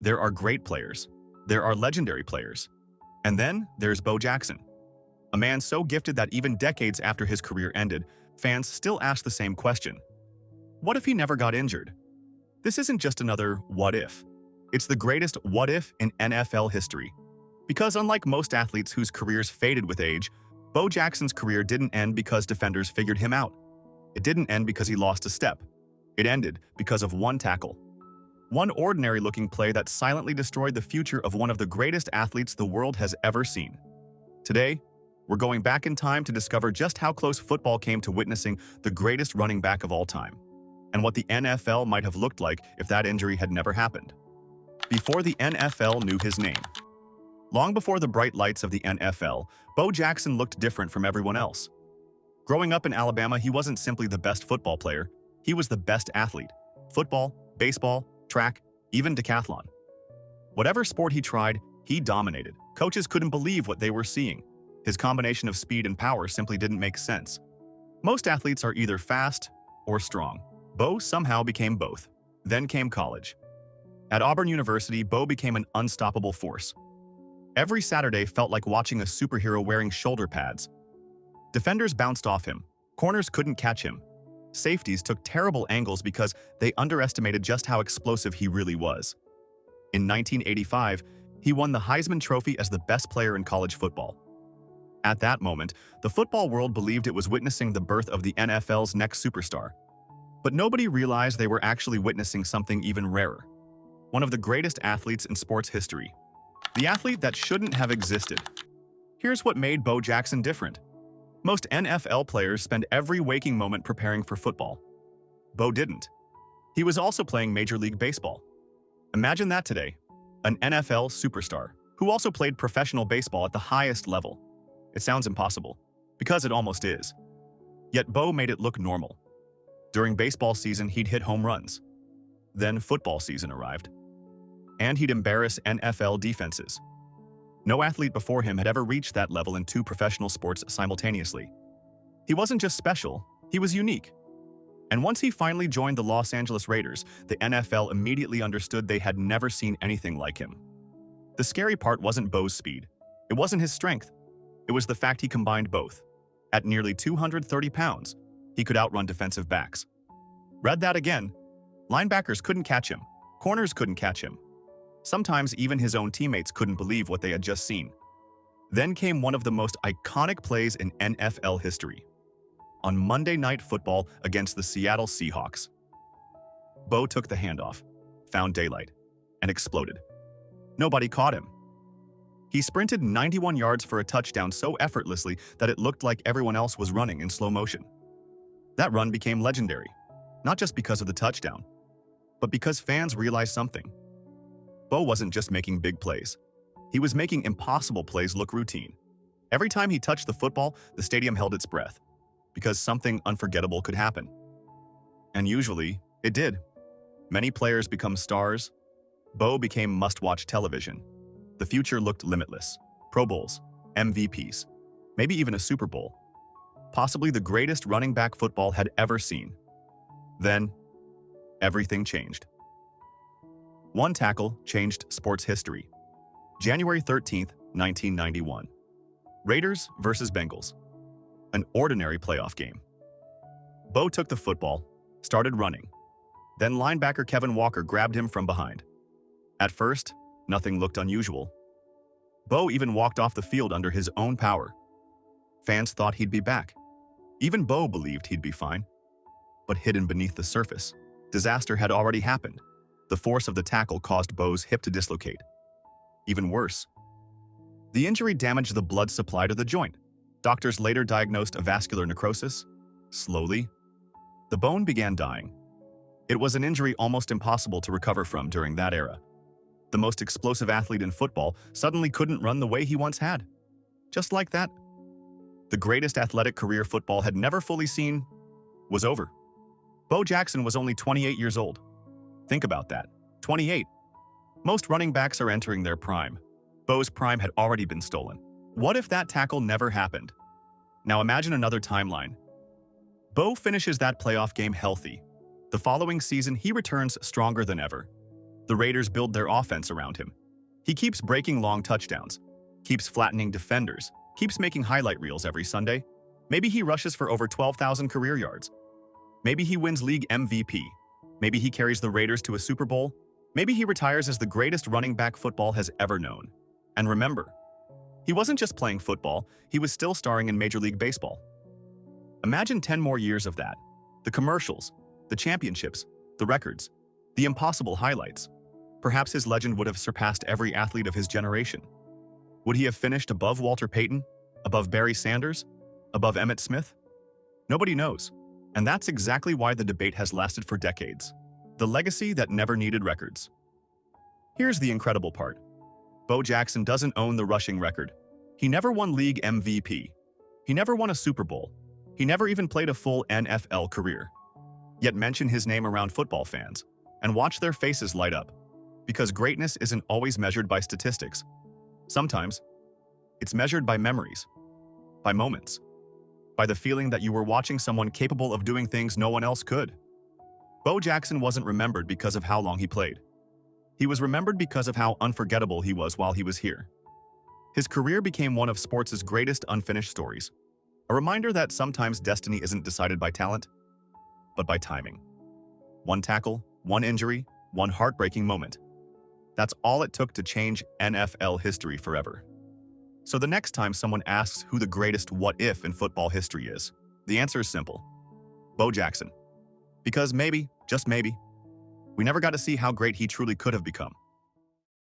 There are great players. There are legendary players. And then there's Bo Jackson, a man so gifted that even decades after his career ended, fans still ask the same question. What if he never got injured? This isn't just another what if. It's the greatest what if in NFL history. Because unlike most athletes whose careers faded with age, Bo Jackson's career didn't end because defenders figured him out. It didn't end because he lost a step. It ended because of one tackle. One ordinary-looking play that silently destroyed the future of one of the greatest athletes the world has ever seen. Today, we're going back in time to discover just how close football came to witnessing the greatest running back of all time, and what the NFL might have looked like if that injury had never happened. Before the NFL knew his name. Long before the bright lights of the NFL, Bo Jackson looked different from everyone else. Growing up in Alabama, he wasn't simply the best football player, he was the best athlete. Football, baseball, track, even decathlon. Whatever sport he tried, he dominated. Coaches couldn't believe what they were seeing. His combination of speed and power simply didn't make sense. Most athletes are either fast or strong. Bo somehow became both. Then came college. At Auburn University, Bo became an unstoppable force. Every Saturday felt like watching a superhero wearing shoulder pads. Defenders bounced off him. Corners couldn't catch him. Safeties took terrible angles because they underestimated just how explosive he really was. In 1985, he won the Heisman Trophy as the best player in college football. At that moment, the football world believed it was witnessing the birth of the NFL's next superstar. But nobody realized they were actually witnessing something even rarer. One of the greatest athletes in sports history. The athlete that shouldn't have existed. Here's what made Bo Jackson different. Most NFL players spend every waking moment preparing for football. Bo didn't. He was also playing Major League Baseball. Imagine that today. An NFL superstar, who also played professional baseball at the highest level. It sounds impossible, because it almost is. Yet Bo made it look normal. During baseball season, he'd hit home runs. Then football season arrived. And he'd embarrass NFL defenses. No athlete before him had ever reached that level in two professional sports simultaneously. He wasn't just special, he was unique. And once he finally joined the Los Angeles Raiders, the NFL immediately understood they had never seen anything like him. The scary part wasn't Bo's speed. It wasn't his strength. It was the fact he combined both. At nearly 230 pounds, he could outrun defensive backs. Read that again. Linebackers couldn't catch him. Corners couldn't catch him. Sometimes even his own teammates couldn't believe what they had just seen. Then came one of the most iconic plays in NFL history. On Monday Night Football against the Seattle Seahawks. Bo took the handoff, found daylight, and exploded. Nobody caught him. He sprinted 91 yards for a touchdown so effortlessly that it looked like everyone else was running in slow motion. That run became legendary, not just because of the touchdown, but because fans realized something. Bo wasn't just making big plays. He was making impossible plays look routine. Every time he touched the football, the stadium held its breath, because something unforgettable could happen. And usually, it did. Many players become stars. Bo became must-watch television. The future looked limitless. Pro Bowls, MVPs, maybe even a Super Bowl. Possibly the greatest running back football had ever seen. Then, everything changed. One tackle changed sports history. January 13th, 1991. Raiders versus Bengals. An ordinary playoff game. Bo took the football, started running. Then linebacker Kevin Walker grabbed him from behind. At first, nothing looked unusual. Bo even walked off the field under his own power. Fans thought he'd be back. Even Bo believed he'd be fine. But hidden beneath the surface, disaster had already happened. The force of the tackle caused Bo's hip to dislocate. Even worse, the injury damaged the blood supply to the joint. Doctors later diagnosed a vascular necrosis. Slowly, the bone began dying. It was an injury almost impossible to recover from during that era. The most explosive athlete in football suddenly couldn't run the way he once had. Just like that, the greatest athletic career football had never fully seen was over. Bo Jackson was only 28 years old. Think about that. 28. Most running backs are entering their prime. Bo's prime had already been stolen. What if that tackle never happened? Now imagine another timeline. Bo finishes that playoff game healthy. The following season, he returns stronger than ever. The Raiders build their offense around him. He keeps breaking long touchdowns, keeps flattening defenders, keeps making highlight reels every Sunday. Maybe he rushes for over 12,000 career yards. Maybe he wins league MVP. Maybe he carries the Raiders to a Super Bowl. Maybe he retires as the greatest running back football has ever known. And remember, he wasn't just playing football, he was still starring in Major League Baseball. Imagine 10 more years of that. The commercials, the championships, the records, the impossible highlights. Perhaps his legend would have surpassed every athlete of his generation. Would he have finished above Walter Payton? Above Barry Sanders? Above Emmitt Smith? Nobody knows. And that's exactly why the debate has lasted for decades. The legacy that never needed records. Here's the incredible part. Bo Jackson doesn't own the rushing record. He never won league MVP. He never won a Super Bowl. He never even played a full NFL career. Yet mention his name around football fans and watch their faces light up. Because greatness isn't always measured by statistics. Sometimes, it's measured by memories, by moments, by the feeling that you were watching someone capable of doing things no one else could. Bo Jackson wasn't remembered because of how long he played. He was remembered because of how unforgettable he was while he was here. His career became one of sports' greatest unfinished stories. A reminder that sometimes destiny isn't decided by talent, but by timing. One tackle, one injury, one heartbreaking moment. That's all it took to change NFL history forever. So the next time someone asks who the greatest what if in football history is, the answer is simple. Bo Jackson. Because maybe, just maybe, we never got to see how great he truly could have become.